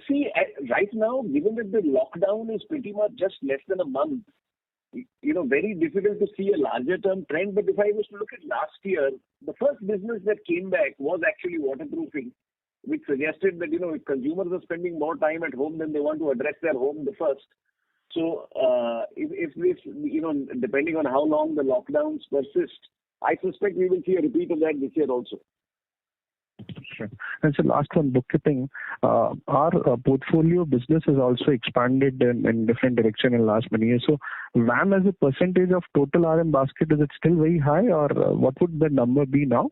See, right now, given that the lockdown is pretty much just less than a month, very difficult to see a larger term trend. But if I was to look at last year, the first business that came back was actually waterproofing, which suggested that, if consumers are spending more time at home, then they want to address their home the first. So, if this, depending on how long the lockdowns persist, I suspect we will see a repeat of that this year also. Sure. And so last one, bookkeeping. Our portfolio business has also expanded in different direction in last many years. So VAM as a percentage of total RM basket, is it still very high, or what would the number be now?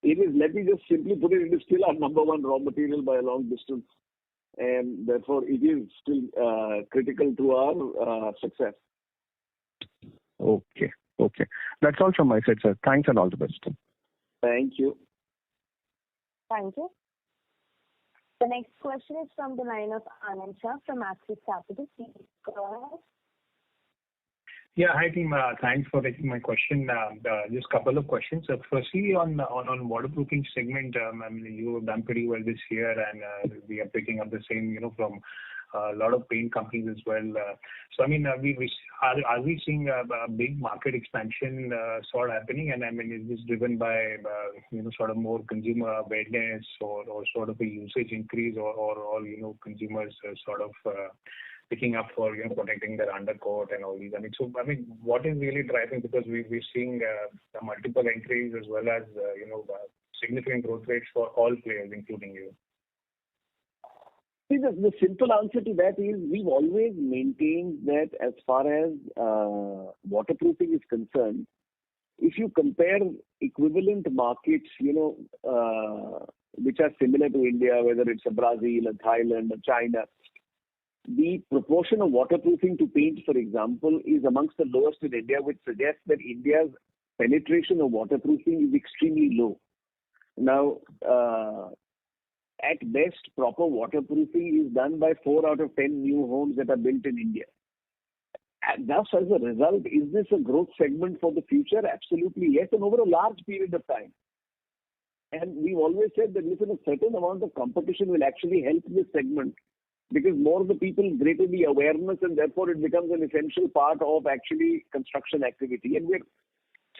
It is, let me just simply put it is still our number one raw material by a long distance. And therefore it is still critical to our success. Okay. That's all from my side, sir. Thanks and all the best. Thank you. Thank you. The next question is from the line of Anand Shah from Axis Capital. Please go ahead. Yeah, hi team. Thanks for taking my question. Just a couple of questions. Firstly, on waterproofing segment, you have done pretty well this year, and we are picking up the same, from a lot of paint companies as well. So, are we seeing a big market expansion sort of happening? And is this driven by sort of more consumer awareness or sort of a usage increase or consumers sort of picking up for protecting their undercoat and all these? What is really driving? Because we're seeing multiple entries as well as significant growth rates for all players, including you. See, the simple answer to that is we've always maintained that as far as waterproofing is concerned, if you compare equivalent markets, which are similar to India, whether it's a Brazil, a Thailand, a China, the proportion of waterproofing to paint, for example, is amongst the lowest in India, which suggests that India's penetration of waterproofing is extremely low. Now, at best, proper waterproofing is done by 4 out of 10 new homes that are built in India. And thus, as a result, is this a growth segment for the future? Absolutely yes, and over a large period of time. And we've always said that a certain amount of competition will actually help this segment, because more the people, greater the awareness, and therefore it becomes an essential part of actually construction activity. And we're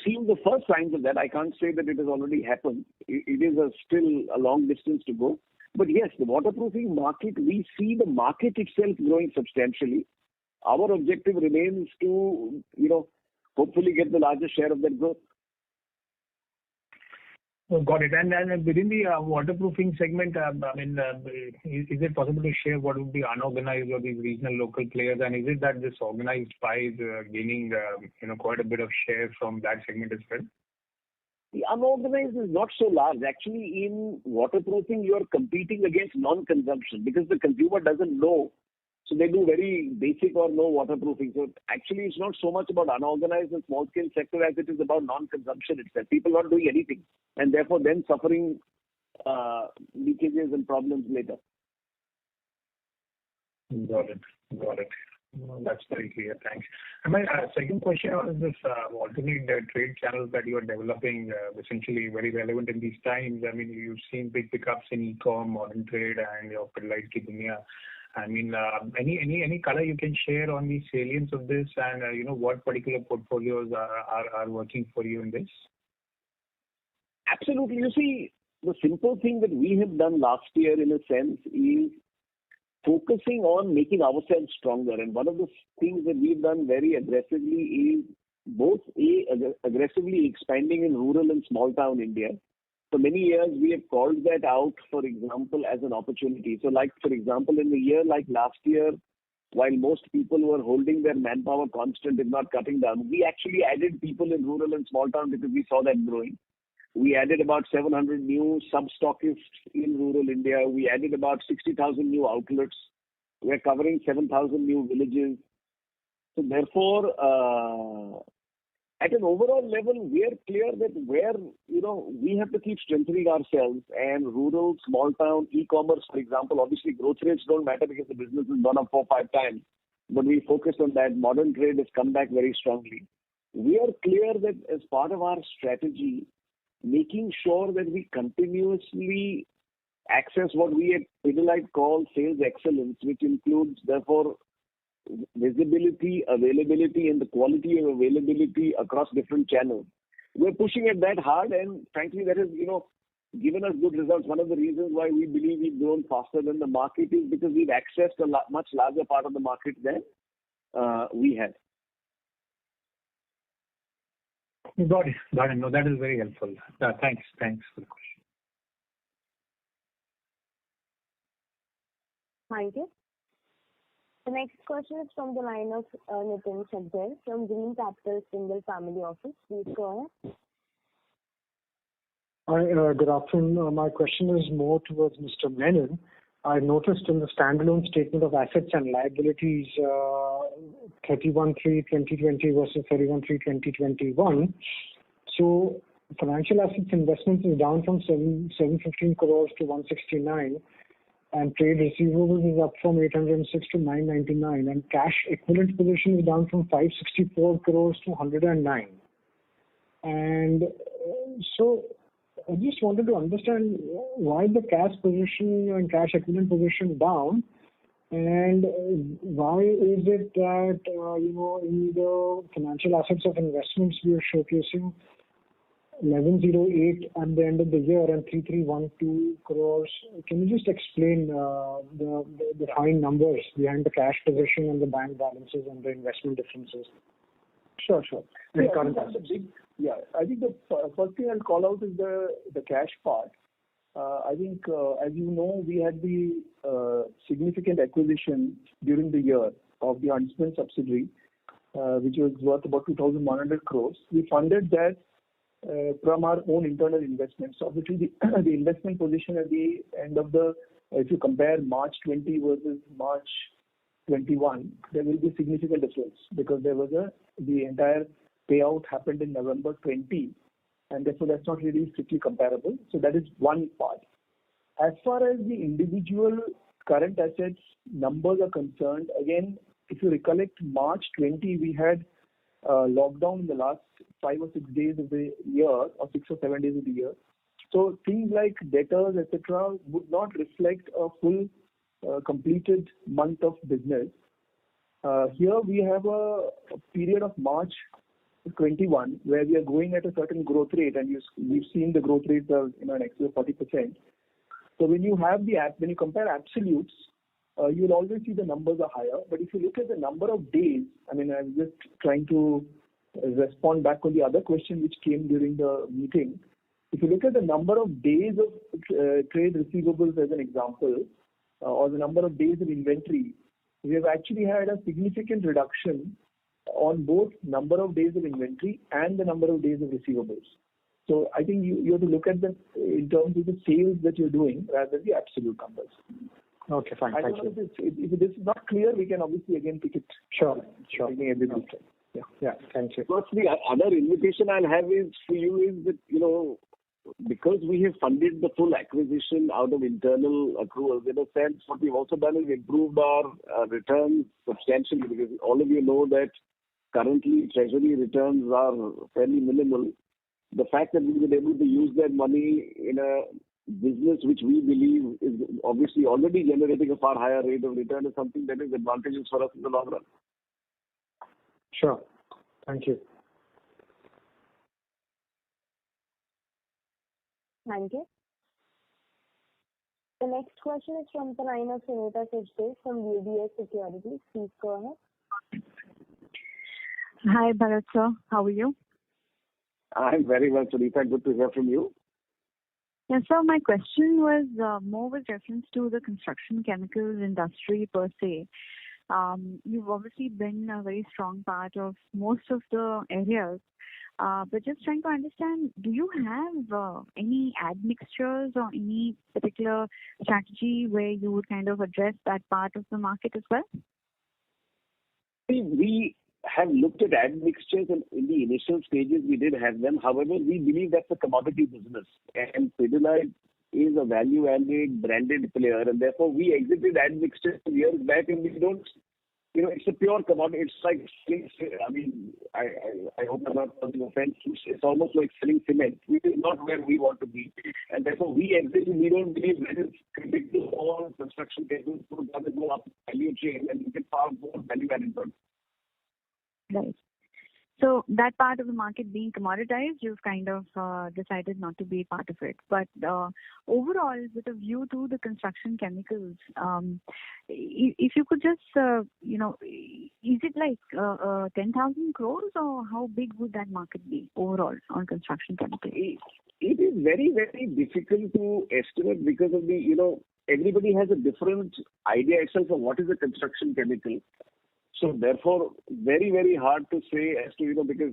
seeing the first signs of that. I can't say that it has already happened. It is still a long distance to go. But yes, the waterproofing market, we see the market itself growing substantially. Our objective remains to, hopefully get the largest share of that growth. Oh, got it. And within the waterproofing segment, is it possible to share what would be unorganized or these regional local players? And is it that this organized pie is gaining, quite a bit of share from that segment as well? The unorganized is not so large. Actually, in waterproofing, you are competing against non-consumption because the consumer doesn't know. So they do very basic or no waterproofing. So actually, it's not so much about unorganized and small-scale sector as it is about non-consumption itself. People not doing anything and therefore then suffering leakages and problems later. Got it. That's very clear. Thanks. And my second question is this alternate trade channels that you are developing, essentially very relevant in these times. You've seen big pickups in e-com, modern trade, and your Pidilite Ki Duniya. Any color you can share on the salience of this, and what particular portfolios are working for you in this? Absolutely. You see, the simple thing that we have done last year in a sense is focusing on making ourselves stronger. And one of the things that we've done very aggressively is both aggressively expanding in rural and small town India. For many years, we have called that out, for example, as an opportunity. So like, for example, in a year like last year, while most people were holding their manpower constant, if not cutting down, we actually added people in rural and small town because we saw that growing. We added about 700 new sub-stockists in rural India. We added about 60,000 new outlets. We're covering 7,000 new villages. So therefore, at an overall level, we are clear that where, we have to keep strengthening ourselves, and rural, small town, e-commerce, for example, obviously growth rates don't matter because the business has gone up 4-5 times, but we focus on that. Modern trade has come back very strongly. We are clear that as part of our strategy, making sure that we continuously access what we at Pidilite call sales excellence, which includes, therefore, visibility, availability, and the quality of availability across different channels. We're pushing at that hard, and frankly, that has, given us good results. One of the reasons why we believe we've grown faster than the market is because we've accessed a much larger part of the market than we had. Got it. No, that is very helpful. Thanks for the question. Thank you. The next question is from the line of Nitin Shabdar from Green Capital Single Family Office. Please go ahead. Hi, good afternoon. My question is more towards Mr. Menon. I noticed in the standalone statement of assets and liabilities, 31/3/2020 versus 31/3/2021. So financial assets investments is down from 715 crores to 169, and trade receivables is up from 806 to 999, and cash equivalent position is down from 564 crores to 109. And so I just wanted to understand why the cash position and cash equivalent position down, and why is it that in the financial assets of investments we are showcasing 1108 at the end of the year and 3312 crores. Can you just explain the fine numbers behind the cash position and the bank balances and the investment differences? Sure. Current assets. I think the first thing I'll call out is the cash part. I think, as you know, we had the significant acquisition during the year of the Huntsman subsidiary, which was worth about 2,100 crores. We funded that from our own internal investments. So obviously, the investment position at the end of if you compare March 20 versus March 21, there will be significant difference because the entire payout happened in November 20, and therefore that's not really strictly comparable. So that is one part. As far as the individual current assets numbers are concerned, again, if you recollect March 20, we had lockdown in the last 5 or 6 days of the year, or 6 or 7 days of the year. So things like debtors, etc., would not reflect a full completed month of business. Here we have a period of March 21 where we are going at a certain growth rate, and we've seen the growth rates are in excess of 40%. So when you compare absolutes, you'll always see the numbers are higher. But if you look at the number of days, I'm just trying to respond back on the other question which came during the meeting. If you look at the number of days of trade receivables as an example, or the number of days of inventory, we have actually had a significant reduction on both number of days of inventory and the number of days of receivables. So I think you have to look at them in terms of the sales that you're doing rather than the absolute numbers. Okay, fine. Thank you. If this is not clear, we can obviously again pick it. Sure. Yeah, thank you. First, the other invitation I'll have is for you is that, because we have funded the full acquisition out of internal accruals, in a sense, what we've also done is improved our returns substantially, because all of you know that currently treasury returns are fairly minimal. The fact that we've been able to use that money in a business which we believe is obviously already generating a far higher rate of return is something that is advantageous for us in the long run. Sure. Thank you. Thank you. The next question is from the line of Sunita Sachdev from UBS Securities. Please go ahead. Hi, Bharat sir. How are you? I'm very well, Sunita. Good to hear from you. Yes, sir. My question was more with reference to the construction chemicals industry per se. You've obviously been a very strong part of most of the areas. But just trying to understand, do you have any admixtures or any particular strategy where you would kind of address that part of the market as well? We have looked at admixtures, and in the initial stages we did have them. However, we believe that's a commodity business, and Pidilite is a value-added branded player, and therefore we exited admixtures years back, and we don't. It's a pure commodity. It's like, I hope I'm not causing offense. It's almost like selling cement, which is not where we want to be. And therefore, we exit. We don't believe that is critical for construction chemicals to go up the value chain and you can have more value-added products. Right. So that part of the market being commoditized, you've kind of decided not to be part of it. But overall, with a view to the construction chemicals, if you could just, is it like 10,000 crores or how big would that market be overall on construction chemicals? It is very, very difficult to estimate because of everybody has a different idea itself of what is a construction chemical. So therefore, very, very hard to say as to, because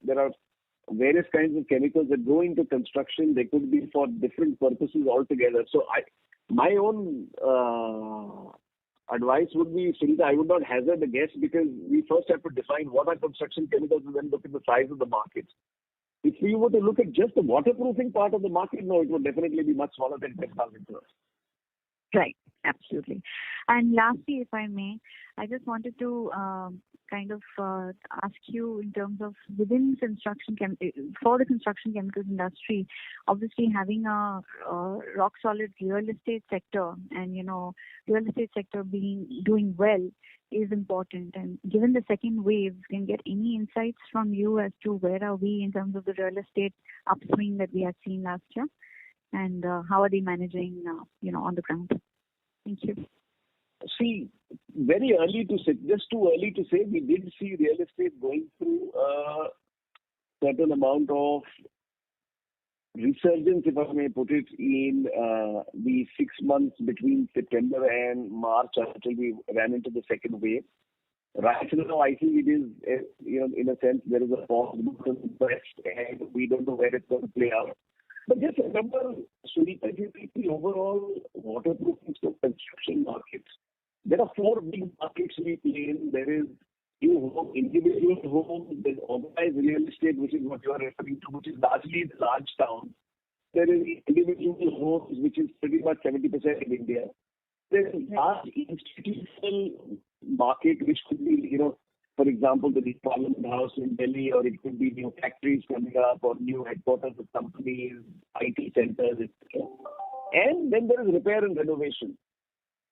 there are various kinds of chemicals that go into construction. They could be for different purposes altogether. So my own advice would be, Sunita, I would not hazard a guess because we first have to define what are construction chemicals and then look at the size of the market. If we were to look at just the waterproofing part of the market, no, it would definitely be much smaller than 10,000 crores. Right. Absolutely. And lastly, if I may, I just wanted to kind of ask you in terms of within for the construction chemicals industry, obviously having a rock solid real estate sector and real estate sector doing well is important. And given the second wave, can get any insights from you as to where are we in terms of the real estate upswing that we had seen last year, and how are they managing on the ground? Thank you. See, very early to say, just too early to say. We did see real estate going through a certain amount of resurgence, if I may put it, in the 6 months between September and March until we ran into the second wave. Right now, I think it is, in a sense, there is a pause and we don't know where it's going to play out. But just remember, Sunita, if you take the overall waterproofing construction markets, there are 4 big markets we play in. There is individual homes, there's organized real estate, which is what you are referring to, which is largely the large towns. There is individual homes, which is pretty much 70% in India. There is a large institutional market, which could be, for example, the Parliament House in Delhi, or it could be new factories coming up, or new headquarters of companies, IT centers, etc. And then there is repair and renovation.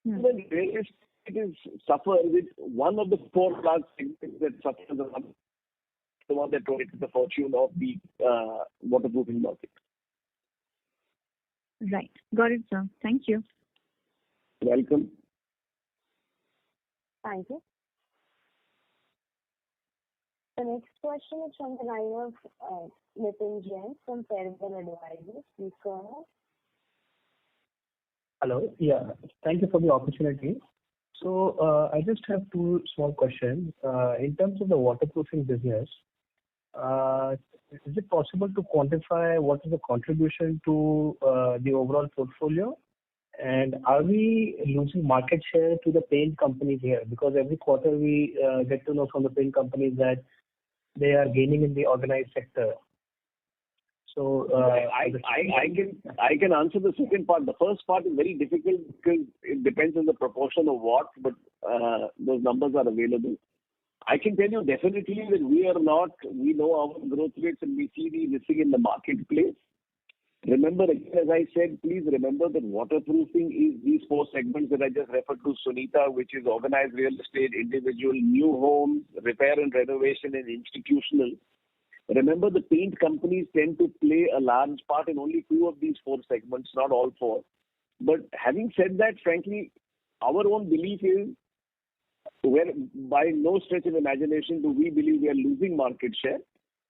Then real estate suffers with one of the 4 large segments that suffers, the one that donated the fortune of the waterproofing market. Right. Got it, sir. Thank you. Welcome. Thank you. The next question is from the line of Nitin Jain from Fairwell Advisors. Please go ahead. Hello. Yeah. Thank you for the opportunity. So I just have 2 small questions. In terms of the waterproofing business, is it possible to quantify what is the contribution to the overall portfolio? And are we losing market share to the paint companies here? Because every quarter we get to know from the paint companies that they are gaining in the organized sector. So I can answer the second part. The first part is very difficult because it depends on the proportion of what, but those numbers are available. I can tell you definitely that we know our growth rates and we see the listing in the marketplace. Remember, again, as I said, please remember that waterproofing is these 4 segments that I just referred to, Sunita, which is organized real estate, individual, new homes, repair and renovation, and institutional. Remember, the paint companies tend to play a large part in only 2 of these 4 segments, not all 4. But having said that, frankly, our own belief is, where by no stretch of imagination do we believe we are losing market share.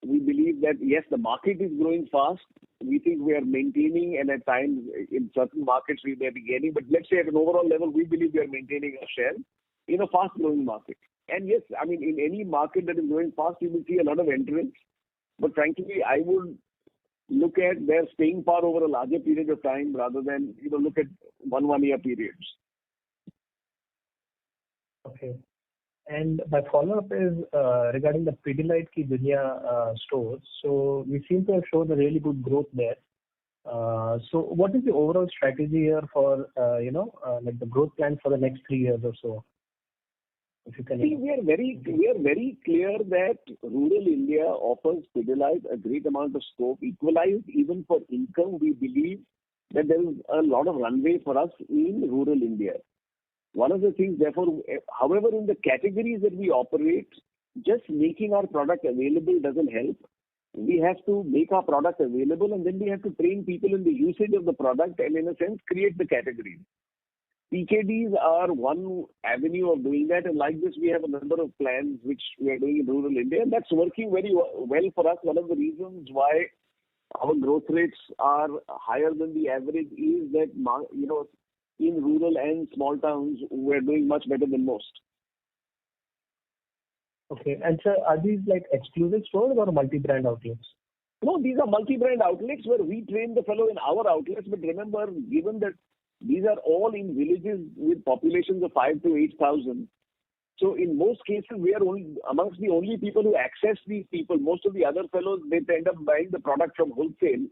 We believe that, yes, the market is growing fast. We think we are maintaining, and at times in certain markets we may be gaining. But let's say at an overall level, we believe we are maintaining our share in a fast-growing market. And yes, I mean, in any market that is growing fast, you will see a lot of entrants. But frankly, I would look at their staying power over a larger period of time rather than, look at one-year periods. Okay. And my follow-up is regarding the Pidilite Ki Dunya stores. So we seem to have shown a really good growth there. So what is the overall strategy here for, like the growth plan for the next 3 years or so? If you can. See, we are very clear that rural India offers Pidilite a great amount of scope. Equalized even for income, we believe that there is a lot of runway for us in rural India. One of the things, therefore, however, in the categories that we operate, just making our product available doesn't help. We have to make our product available, and then we have to train people in the usage of the product and, in a sense, create the categories. PKDs are one avenue of doing that, and like this, we have a number of plans which we are doing in rural India, and that's working very well for us. One of the reasons why our growth rates are higher than the average is that, in rural and small towns, we're doing much better than most. Okay. And sir, are these like exclusive stores or multi-brand outlets? No, these are multi-brand outlets where we train the fellow in our outlets. But remember, given that these are all in villages with populations of 5 to 8,000, so in most cases we are amongst the only people who access these people. Most of the other fellows, they end up buying the product from wholesale.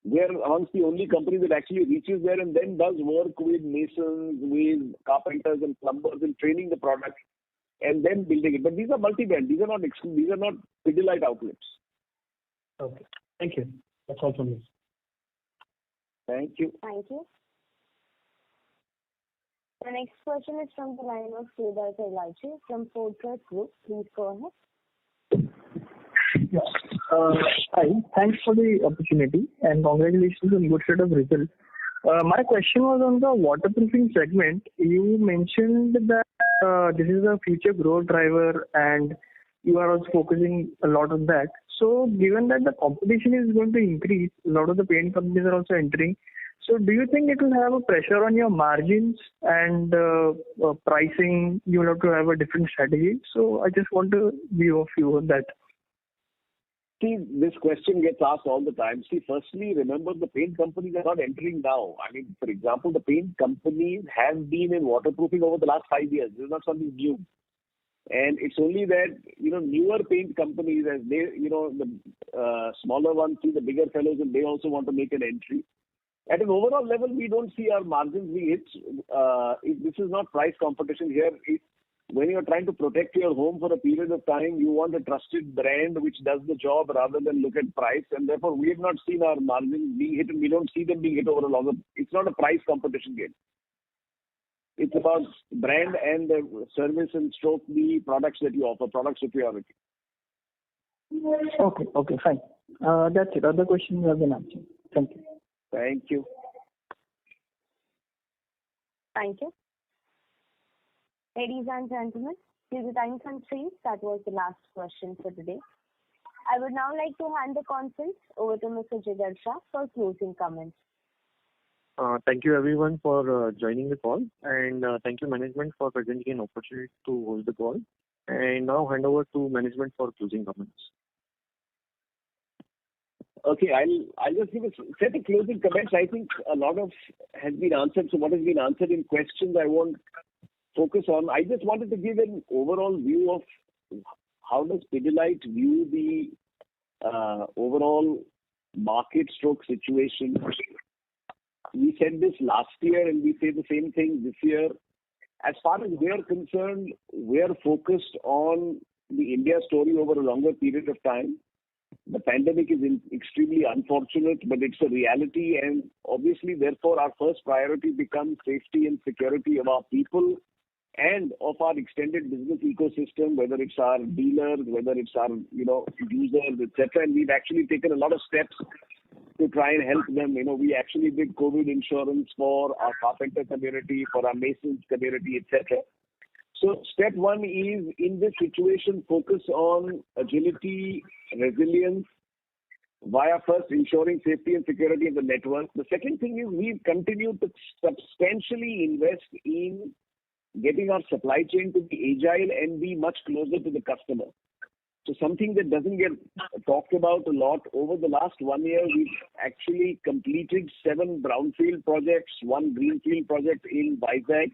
We are amongst the only company that actually reaches there and then does work with masons, with carpenters and plumbers in training the product and then building it. But these are multi-brand. These are not Pidilite outlets. Okay. Thank you. That's all from me. Thank you. Thank you. The next question is from the line of Siddharth Elachi from Fortress Group. Please go ahead. Yes. Hi. Thanks for the opportunity and congratulations on good set of results. My question was on the waterproofing segment. You mentioned that this is a future growth driver and you are also focusing a lot on that. So given that the competition is going to increase, a lot of the paint companies are also entering. So do you think it will have a pressure on your margins and pricing? You will have to have a different strategy. So I just want to view of you on that. See, this question gets asked all the time. See, firstly, remember the paint companies are not entering now. I mean, for example, the paint companies have been in waterproofing over the last 5 years. This is not something new. And it's only that, newer paint companies, as they, the smaller ones see the bigger fellows and they also want to make an entry. At an overall level, we don't see our margins being hit. This is not price competition here. When you're trying to protect your home for a period of time, you want a trusted brand which does the job rather than look at price. And therefore, we have not seen our margins being hit, and we don't see them being hit over a longer. It's not a price competition game. It's about brand and the service and stroke the products that you offer, product superiority. Okay, fine. That's it. Other questions have been answered. Thank you. Thank you. Thank you. Ladies and gentlemen, due to time constraints, that was the last question for today. I would now like to hand the conference over to Mr. Jigar Shah for closing comments. Thank you everyone for joining the call, and thank you management for presenting an opportunity to hold the call. And now hand over to management for closing comments. Okay, I'll just give a set of closing comments. I think a lot of has been answered. So what has been answered in questions, I won't focus on. I just wanted to give an overall view of how does Pidilite view the overall market stroke situation. We said this last year and we say the same thing this year. As far as we are concerned, we are focused on the India story over a longer period of time. The pandemic is extremely unfortunate, but it's a reality, and obviously, therefore, our first priority becomes safety and security of our people and of our extended business ecosystem, whether it's our dealers, whether it's our users, etc. And we've actually taken a lot of steps to try and help them. We actually did COVID insurance for our carpenter community, for our masons community, etc. So step one is, in this situation, focus on agility, resilience, via first ensuring safety and security of the network. The second thing is we've continued to substantially invest in getting our supply chain to be agile and be much closer to the customer. So something that doesn't get talked about a lot, over the last 1 year, we've actually completed 7 brownfield projects, 1 greenfield project in Vizag.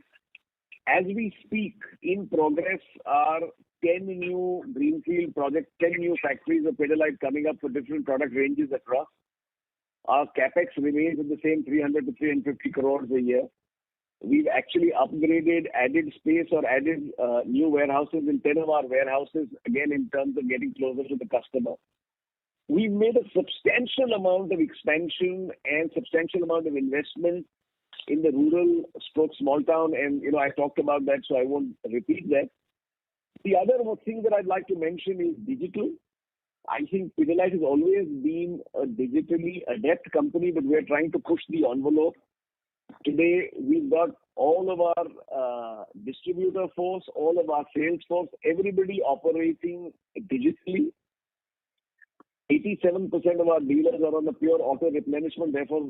As we speak, in progress are 10 new greenfield projects, 10 new factories of Pidilite coming up for different product ranges across. Our capex remains at the same 300 to 350 crores a year. We've actually upgraded, added space or added new warehouses in 10 of our warehouses, again in terms of getting closer to the customer. We've made a substantial amount of expansion and substantial amount of investment in the rural stroke small town, and I talked about that, so I won't repeat that. The other thing that I'd like to mention is digital. I think Pidilite has always been a digitally adept company, but we're trying to push the envelope. Today, we've got all of our distributor force, all of our sales force, everybody operating digitally. 87% of our dealers are on the pure auto replenishment. Therefore,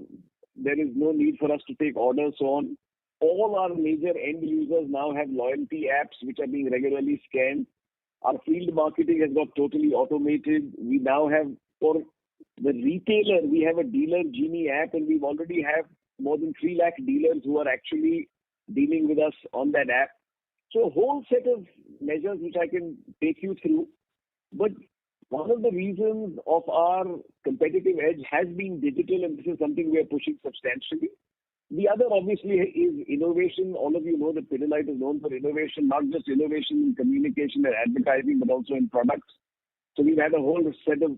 there is no need for us to take orders on. All our major end users now have loyalty apps which are being regularly scanned. Our field marketing has got totally automated. We now have, for the retailer, we have a Dealer Genie app, and we've already have more than 3 lakh dealers who are actually dealing with us on that app. So a whole set of measures which I can take you through. But one of the reasons of our competitive edge has been digital, and this is something we are pushing substantially. The other obviously is innovation. All of you know that Pidilite is known for innovation, not just innovation in communication and advertising, but also in products. So we've had a whole set of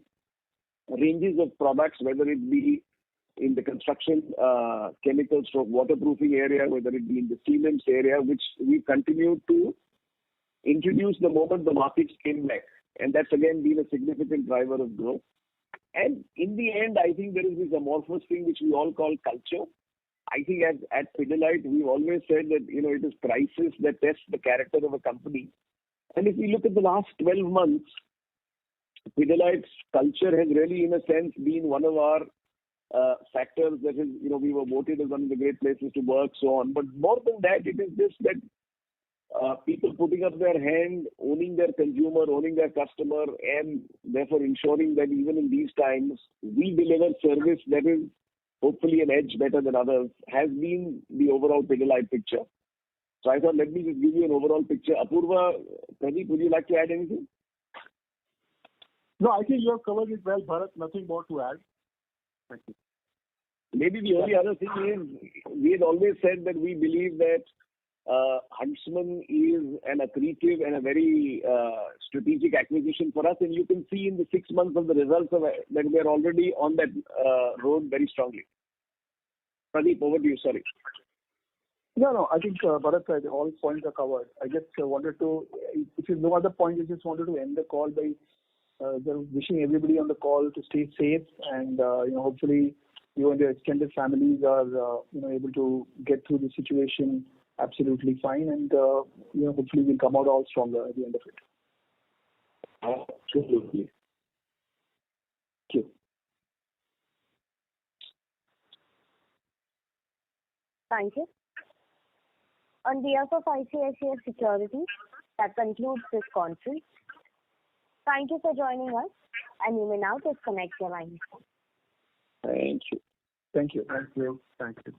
ranges of products, whether it be in the construction chemical stroke waterproofing area, whether it be in the cements area, which we continue to introduce the moment the markets came back. And that's again been a significant driver of growth. And in the end, I think there is this amorphous thing which we all call culture. I think at Pidilite, we've always said that, it is crisis that tests the character of a company. And if we look at the last 12 months, Pidilite's culture has really, in a sense, been one of our factors that is, we were voted as one of the great places to work, so on. But more than that, it is just that people putting up their hand, owning their consumer, owning their customer, and therefore ensuring that even in these times, we deliver service that is hopefully an edge better than others, has been the overall Pidilite picture. So I thought, let me just give you an overall picture. Apurva, Pradeep, would you like to add anything? No, I think you have covered it well, Bharat. Nothing more to add. Thank you. Maybe the only other thing is, we had always said that we believe that Huntsman is an accretive and a very strategic acquisition for us, and you can see in the 6 months of the results of that we are already on that road very strongly. Pradeep, over to you. Sorry. No, I think Bharat said all points are covered. I just wanted to, if you have no other point, I just wanted to end the call by wishing everybody on the call to stay safe, and hopefully you and your extended families are able to get through the situation absolutely fine, and hopefully we'll come out all stronger at the end of it. Absolutely. Thank you. Thank you. On behalf of ICICI Securities, that concludes this conference. Thank you for joining us, and you may now disconnect your lines. Thank you. Thank you. Thank you. Thank you.